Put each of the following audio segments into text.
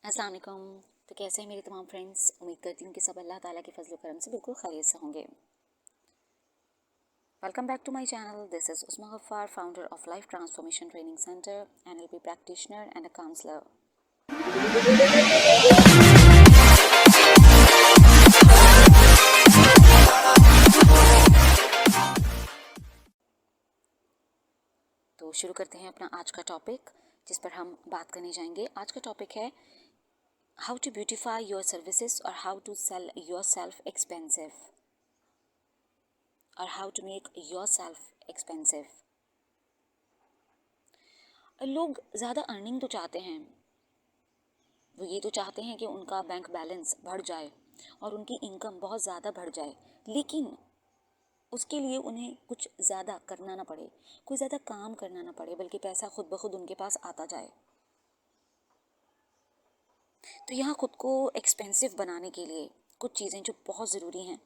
अस्सलाम वालेकुम। तो कैसे हैं मेरे तमाम फ्रेंड्स। उम्मीद करती हूँ कि सब अल्लाह ताला के फजल करम से बिल्कुल खैरियत से होंगे। Welcome back to my channel. This is Usma Gaffar, founder of life transformation training centre, NLP practitioner and a counsellor. तो शुरू करते हैं अपना आज का टॉपिक, जिस पर हम बात करने जाएंगे। आज का टॉपिक है how to beautify your services और how to sell yourself expensive और how to make yourself expensive. लोग ज़्यादा अर्निंग तो चाहते हैं, वो ये तो चाहते हैं कि उनका बैंक बैलेंस बढ़ जाए और उनकी इनकम बहुत ज़्यादा बढ़ जाए, लेकिन उसके लिए उन्हें कुछ ज़्यादा करना ना पड़े, कोई ज़्यादा काम करना ना पड़े, बल्कि पैसा खुद ब खुद उनके पास आता जाए। तो यहाँ खुद को एक्सपेंसिव बनाने के लिए कुछ चीज़ें जो बहुत ज़रूरी हैं,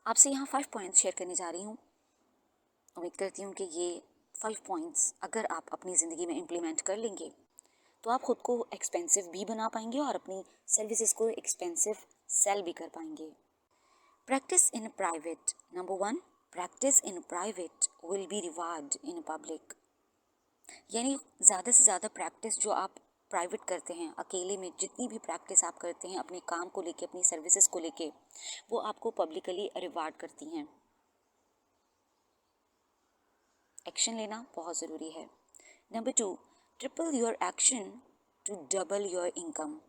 आपसे यहाँ 5 पॉइंट्स शेयर करने जा रही हूँ। उम्मीद करती हूँ कि ये 5 पॉइंट्स अगर आप अपनी ज़िंदगी में इम्प्लीमेंट कर लेंगे तो आप खुद को एक्सपेंसिव भी बना पाएंगे और अपनी सर्विसेज को एक्सपेंसिव सेल भी कर पाएंगे। Practice in private. Number 1, practice in private will be reward in public. यानी ज़्यादा से ज़्यादा प्रैक्टिस जो आप प्राइवेट करते हैं, अकेले में जितनी भी प्रैक्टिस आप करते हैं अपने काम को लेके, अपनी सर्विसेज को लेके, वो आपको पब्लिकली रिवार्ड करती हैं। एक्शन लेना बहुत ज़रूरी है। Number 2, triple your action to double your income.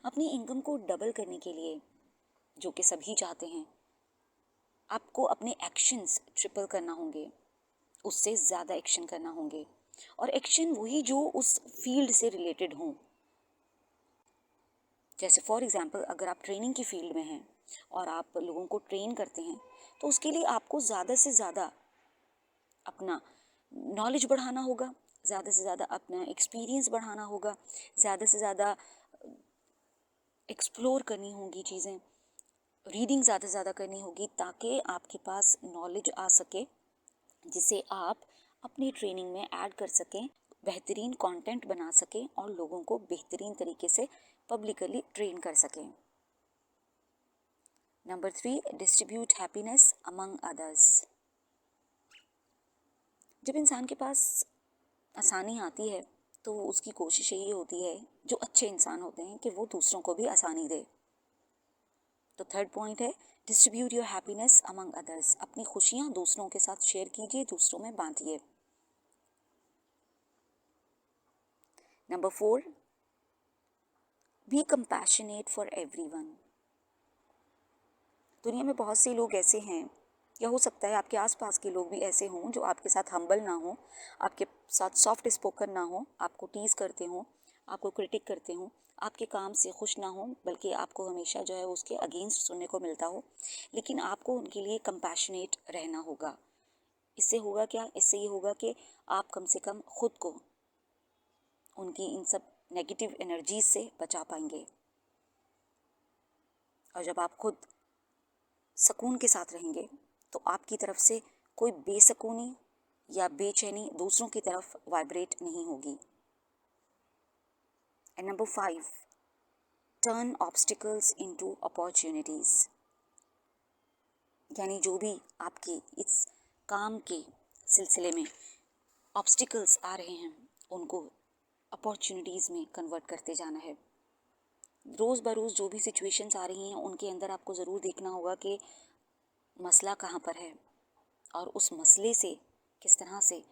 अपनी इनकम को डबल करने के लिए, जो कि सभी चाहते हैं, आपको अपने एक्शंस ट्रिपल करना होंगे, उससे ज़्यादा एक्शन करना होंगे। और एक्शन वही जो उस फील्ड से रिलेटेड हों। जैसे फॉर एग्जांपल, अगर आप ट्रेनिंग की फील्ड में हैं और आप लोगों को ट्रेन करते हैं, तो उसके लिए आपको ज़्यादा से ज़्यादा अपना नॉलेज बढ़ाना होगा, ज़्यादा से ज़्यादा अपना एक्सपीरियंस बढ़ाना होगा, ज़्यादा से ज़्यादा एक्सप्लोर करनी होगी चीज़ें, रीडिंग ज़्यादा से ज़्यादा करनी होगी, ताकि आपके पास नॉलेज आ सके जिसे आप अपनी ट्रेनिंग में ऐड कर सकें, बेहतरीन कंटेंट बना सकें और लोगों को बेहतरीन तरीके से पब्लिकली ट्रेन कर सकें। Number 3, distribute happiness among others. जब इंसान के पास आसानी आती है तो उसकी कोशिश यही होती है, जो अच्छे इंसान होते हैं, कि वो दूसरों को भी आसानी दे। तो थर्ड पॉइंट है distribute your happiness among others. अपनी खुशियाँ दूसरों के साथ शेयर कीजिए, दूसरों में बांटिए। Number 4, be compassionate for everyone. दुनिया में बहुत से लोग ऐसे हैं, या हो सकता है आपके आसपास के लोग भी ऐसे हों, जो आपके साथ हम्बल ना हो, आपके साथ सॉफ्ट स्पोकन ना हो, आपको टीज करते हों, आपको क्रिटिक करते हों, आपके काम से खुश ना हो, बल्कि आपको हमेशा जो है उसके अगेंस्ट सुनने को मिलता हो। लेकिन आपको उनके लिए कंपैशनेट रहना होगा। इससे होगा क्या? इससे ये होगा कि आप कम से कम खुद को उनकी इन सब नेगेटिव एनर्जीज से बचा पाएंगे। और जब आप खुद सुकून के साथ रहेंगे तो आपकी तरफ से कोई बेसुकूनी या बेचैनी दूसरों की तरफ वाइब्रेट नहीं होगी। And number 5, turn obstacles into opportunities. यानी जो भी आपके इस काम के सिलसिले में ऑब्स्टिकल्स आ रहे हैं, उनको अपॉर्चुनिटीज़ में कन्वर्ट करते जाना है। रोज़ बरोज़ जो भी सिचुएशंस आ रही हैं, उनके अंदर आपको ज़रूर देखना होगा कि मसला कहाँ पर है और उस मसले से किस तरह से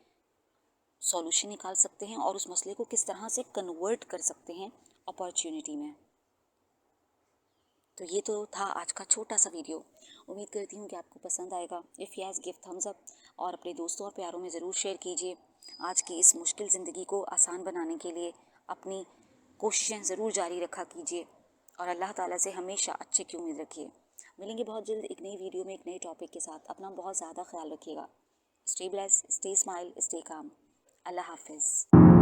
सॉल्यूशन निकाल सकते हैं और उस मसले को किस तरह से कन्वर्ट कर सकते हैं अपॉर्चुनिटी में। तो ये तो था आज का छोटा सा वीडियो। उम्मीद करती हूँ कि आपको पसंद आएगा। If yes, give Thums up और अपने दोस्तों और प्यारों में ज़रूर शेयर कीजिए। आज की इस मुश्किल ज़िंदगी को आसान बनाने के लिए अपनी कोशिशें ज़रूर जारी रखा कीजिए और अल्लाह ताला से हमेशा अच्छे की उम्मीद रखिए। मिलेंगे बहुत जल्द एक नई वीडियो में एक नए टॉपिक के साथ। अपना बहुत ज़्यादा ख्याल रखिएगा। Stay bless, stay smile, stay calm. Allah हाफिज़।